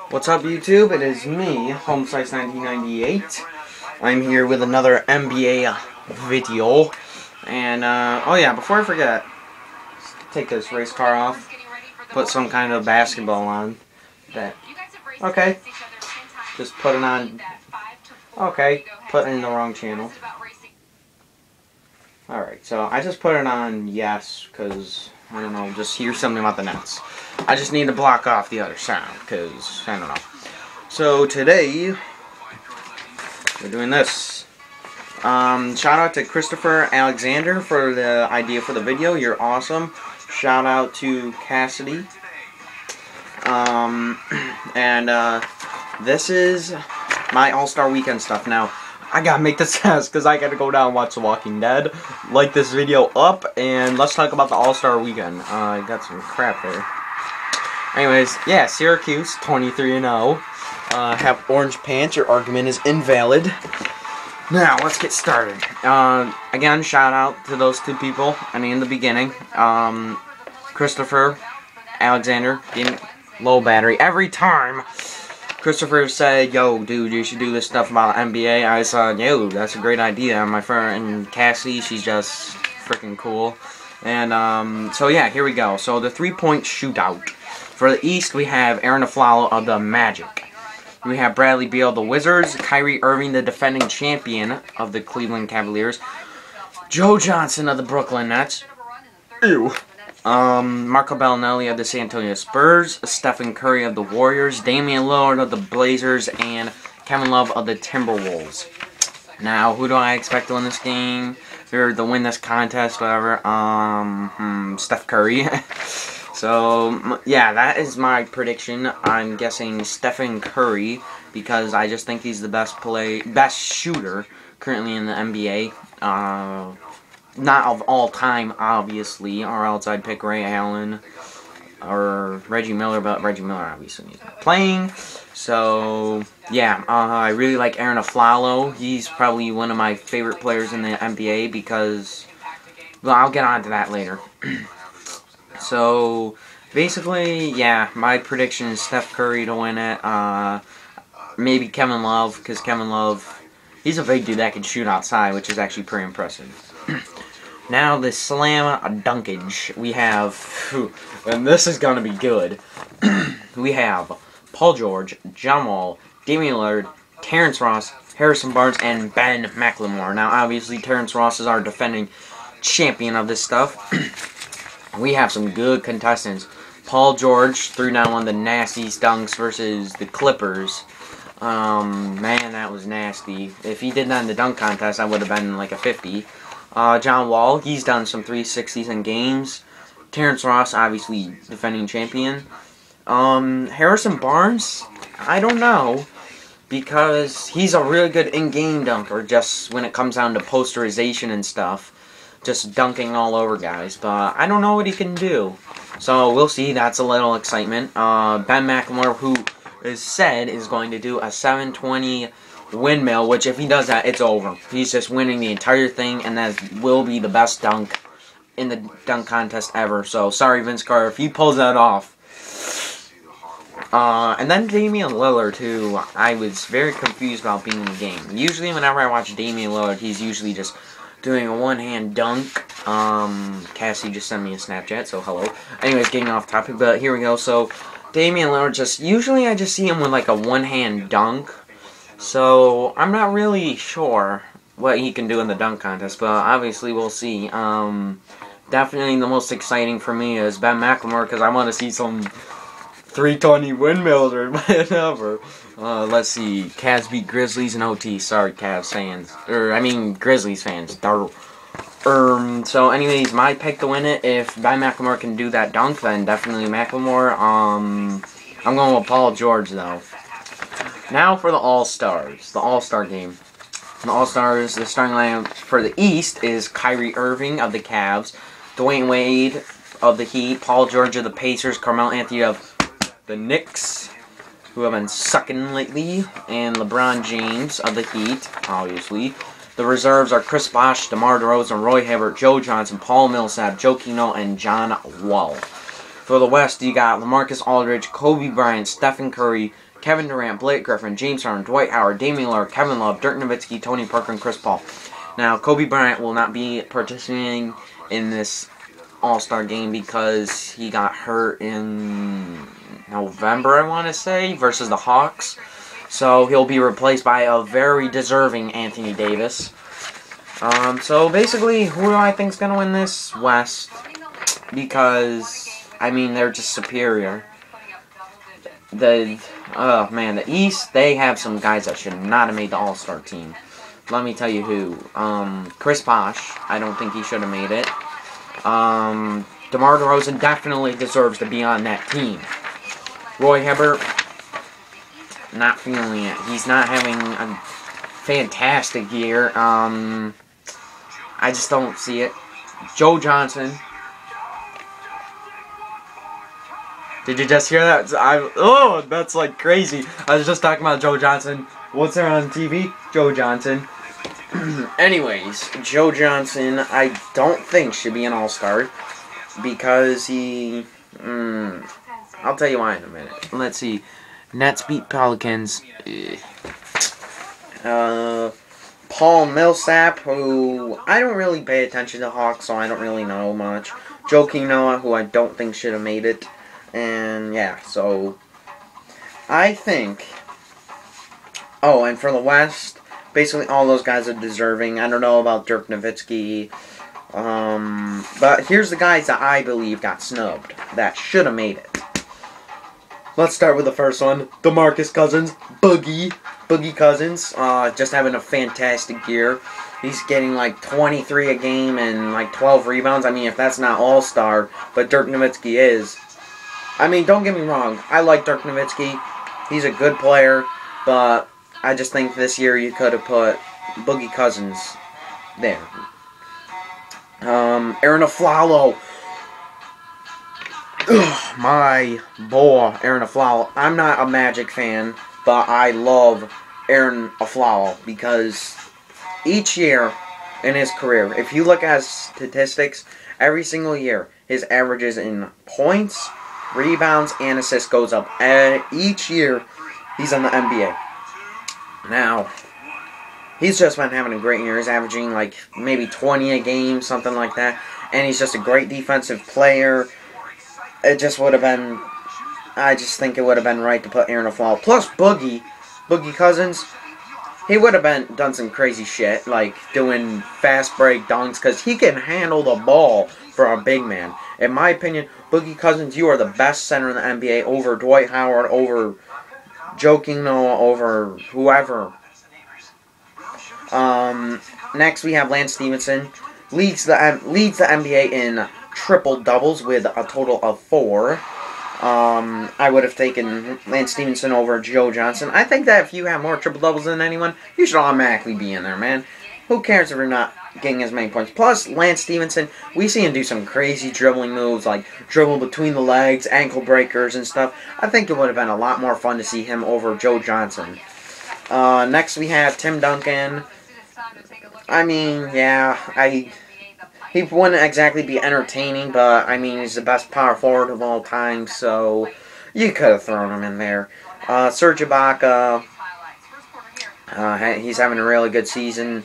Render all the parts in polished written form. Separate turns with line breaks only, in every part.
What's up, YouTube? It is me, Homesize1998. I'm here with another NBA video. And, oh yeah, before I forget, take this race car off, put some kind of basketball on. Okay, just put it on. Okay, put it in the wrong channel. Alright, so I just put it on yes, because, I don't know, just hear something about the Nets. I just need to block off the other sound, because, I don't know. So, today, we're doing this. Shout out to Christopher Alexander for the idea for the video. You're awesome. Shout out to Cassidy. This is my All-Star Weekend stuff. Now, I gotta make this fast because I gotta go down and watch The Walking Dead. Like this video up, and let's talk about the All-Star Weekend. I got some crap there. Anyways, yeah, Syracuse, 23-0. Have orange pants. Your argument is invalid. Now, let's get started. Again, shout out to those two people. I mean, in the beginning. Christopher Alexander, getting low battery. Every time Christopher said, yo, dude, you should do this stuff about NBA, I said, yo, that's a great idea. My friend Cassie, she's just freaking cool. And, so yeah, here we go. So, the three-point shootout. For the East, we have Aaron Aflalo of the Magic. We have Bradley Beal of the Wizards, Kyrie Irving, the defending champion of the Cleveland Cavaliers, Joe Johnson of the Brooklyn Nets, ew. Marco Bellinelli of the San Antonio Spurs, Stephen Curry of the Warriors, Damian Lillard of the Blazers, and Kevin Love of the Timberwolves. Now, who do I expect to win this game? Or to win this contest, whatever? Steph Curry. So, yeah, that is my prediction. I'm guessing Stephen Curry because I just think he's the best shooter currently in the NBA. Not of all time, obviously, or else I'd pick Ray Allen or Reggie Miller, but Reggie Miller obviously is not playing. So, yeah, I really like Aaron Aflalo. He's probably one of my favorite players in the NBA because, well, I'll get on to that later. So, basically, yeah, my prediction is Steph Curry to win it. Maybe Kevin Love, because Kevin Love, he's a big dude that can shoot outside, which is actually pretty impressive. Now, the slam dunkage. We have, and this is going to be good, we have Paul George, John Wall, Damian Lillard, Terrence Ross, Harrison Barnes, and Ben McLemore. Now, obviously, Terrence Ross is our defending champion of this stuff. We have some good contestants. Paul George threw down one of the nastiest dunks versus the Clippers. Man, that was nasty. If he did that in the dunk contest, I would have been like a 50. John Wall, he's done some 360s in games. Terrence Ross, obviously defending champion. Harrison Barnes, I don't know, because he's a really good in-game dunker, just when it comes down to posterization and stuff. Just dunking all over guys, but I don't know what he can do. So we'll see. That's a little excitement. Ben McLemore, who is said is going to do a 720 windmill, which if he does that, it's over. He's just winning the entire thing, and that will be the best dunk in the dunk contest ever. So sorry, Vince Carter, if he pulls that off. And then Damian Lillard, who I was very confused about being in the game. Usually whenever I watch Damian Lillard, he's usually just doing a one-hand dunk. Cassie just sent me a Snapchat, so hello. Anyways, getting off topic, but here we go. So, Damian Lillard usually I just see him with like a one-hand dunk. So, I'm not really sure what he can do in the dunk contest, but obviously we'll see. Definitely the most exciting for me is Ben McLemore, because I want to see some 320 windmills or whatever. Let's see. Cavs beat Grizzlies in OT. Sorry, Cavs fans. Grizzlies fans. So, anyways, my pick to win it. If Ben McLemore can do that dunk, then definitely McLemore. I'm going with Paul George, though. Now for the All-Stars. The All-Star game. The All-Stars, the starting lineup for the East is Kyrie Irving of the Cavs, Dwayne Wade of the Heat, Paul George of the Pacers, Carmelo Anthony of the Knicks, who have been sucking lately, and LeBron James of the Heat, obviously. The reserves are Chris Bosh, DeMar DeRozan, Roy Hibbert, Joe Johnson, Paul Millsap, Joe Kino, and John Wall. For the West, you got LaMarcus Aldridge, Kobe Bryant, Stephen Curry, Kevin Durant, Blake Griffin, James Harden, Dwight Howard, Damian Lillard, Kevin Love, Dirk Nowitzki, Tony Parker, and Chris Paul. Now, Kobe Bryant will not be participating in this All-Star game because he got hurt in November, I want to say, versus the Hawks. So he'll be replaced by a very deserving Anthony Davis. So basically, who do I think is going to win this? West. Because, I mean, they're just superior. The East, they have some guys that should not have made the All-Star team. Let me tell you who. Chris Bosh, I don't think he should have made it. DeMar DeRozan definitely deserves to be on that team. Roy Hibbert, not feeling it. He's not having a fantastic year. I just don't see it. Joe Johnson. Did you just hear that? Oh, that's like crazy. I was just talking about Joe Johnson. What's there on TV? Joe Johnson. Anyways, Joe Johnson, I don't think should be an All-Star because he... I'll tell you why in a minute. Let's see. Nets beat Pelicans. Paul Millsap, who I don't really pay attention to Hawks, so I don't really know much. Joakim Noah, who I don't think should have made it. And yeah, so I think... Oh, and for the West, basically all those guys are deserving. I don't know about Dirk Nowitzki. But here's the guys that I believe got snubbed that should have made it. Let's start with the first one. DeMarcus Cousins. Boogie Cousins. Just having a fantastic year. He's getting like 23 a game and like 12 rebounds. I mean, if that's not all-star, but Dirk Nowitzki is. I mean, don't get me wrong. I like Dirk Nowitzki. He's a good player, but I just think this year you could have put Boogie Cousins there. Aaron Aflalo. Ugh, my boy, Aaron Aflalo. I'm not a Magic fan, but I love Aaron Aflalo because each year in his career, if you look at statistics, every single year, his averages in points, rebounds, and assists goes up. And each year, he's in the NBA. Now, he's just been having a great year. He's averaging like maybe 20 a game, something like that. And he's just a great defensive player. It just would have been... I just think it would have been right to put Aaron Aflalo. Plus Boogie Cousins, he would have done some crazy shit, like doing fast break dunks, because he can handle the ball for a big man. In my opinion, Boogie Cousins, you are the best center in the NBA over Dwight Howard, over Joakim Noah, over whoever. Next we have Lance Stevenson. Leads the NBA in triple-doubles with a total of 4. I would have taken Lance Stevenson over Joe Johnson. I think that if you have more triple-doubles than anyone, you should automatically be in there, man. Who cares if you're not getting as many points? Plus, Lance Stevenson, we see him do some crazy dribbling moves, like dribble between the legs, ankle breakers, and stuff. I think it would have been a lot more fun to see him over Joe Johnson. Next, we have Tim Duncan. I mean, yeah, he wouldn't exactly be entertaining, but, I mean, he's the best power forward of all time, so you could have thrown him in there. Serge Ibaka, he's having a really good season.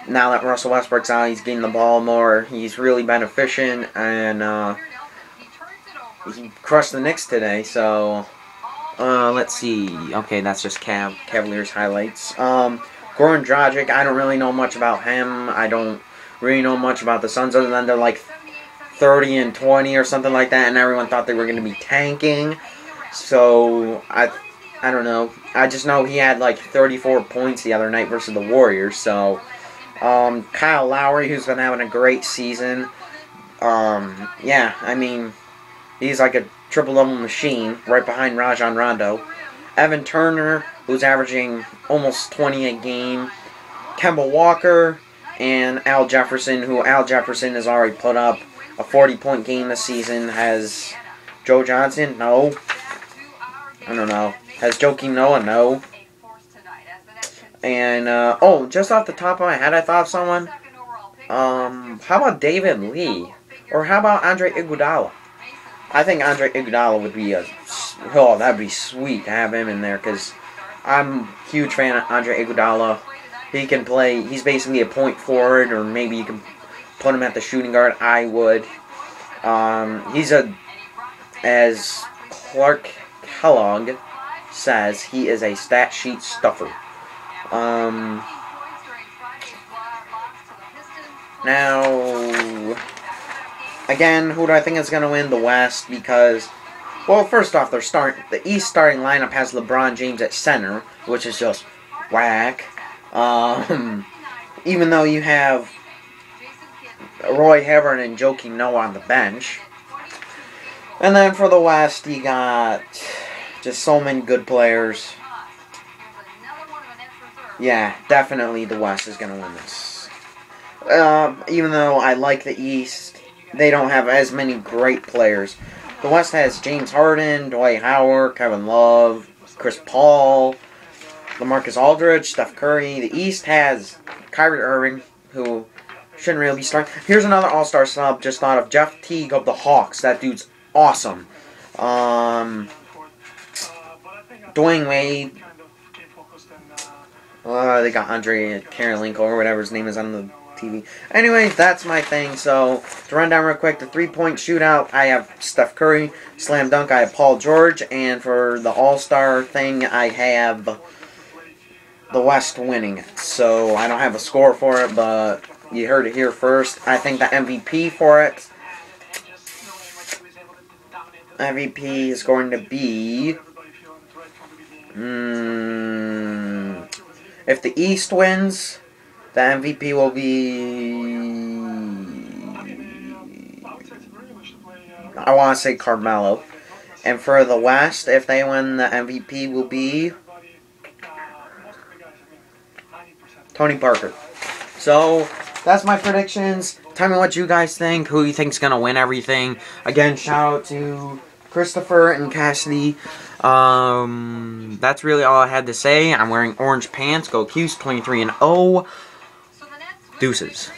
Now that Russell Westbrook's out, he's getting the ball more. He's really been efficient, and he crushed the Knicks today, so let's see. Okay, that's just Cavaliers highlights. Goran Dragic, I don't really know much about him. I don't really know much about the Suns other than they're like 30-20 or something like that, and everyone thought they were going to be tanking. So I don't know. I just know he had like 34 points the other night versus the Warriors. So Kyle Lowry, who's been having a great season. Yeah, I mean, he's like a triple-double machine right behind Rajon Rondo. Evan Turner, who's averaging almost 20 a game. Kemba Walker. And Al Jefferson, who Al Jefferson has already put up a 40-point game this season. Has Joe Johnson? No. I don't know. Has Joakim Noah? No. And, oh, just off the top of my head, I thought of someone. How about David Lee? Or how about Andre Iguodala? I think Andre Iguodala would be that'd be sweet to have him in there, because I'm a huge fan of Andre Iguodala. He can play, he's basically a point forward, or maybe you can put him at the shooting guard. I would. He's as Clark Kellogg says, he is a stat sheet stuffer. Now, again, who do I think is going to win? The West, because, well, first off, the East starting lineup has LeBron James at center, which is just whack. Even though you have Roy Hibbert and Joakim Noah on the bench. And then for the West, you got just so many good players. Yeah, definitely the West is going to win this. Even though I like the East, they don't have as many great players. The West has James Harden, Dwight Howard, Kevin Love, Chris Paul, LaMarcus Aldridge, Steph Curry. The East has Kyrie Irving, who shouldn't really be starting. Here's another All-Star snub. Just thought of Jeff Teague of the Hawks. That dude's awesome. Dwayne Wade. They got Andre Karolinko or whatever his name is on the TV. Anyways, that's my thing. So, to run down real quick, the three-point shootout, I have Steph Curry. Slam dunk, I have Paul George. And for the All-Star thing, I have the West winning it. So, I don't have a score for it, but you heard it here first. I think the MVP for it, MVP is going to be, if the East wins, the MVP will be, I want to say Carmelo. And for the West, if they win, the MVP will be Tony Parker. So, that's my predictions. Tell me what you guys think. Who you think's going to win everything. Again, shout out to Christopher and Cassidy. That's really all I had to say. I'm wearing orange pants. Go Qs 23-0. Deuces.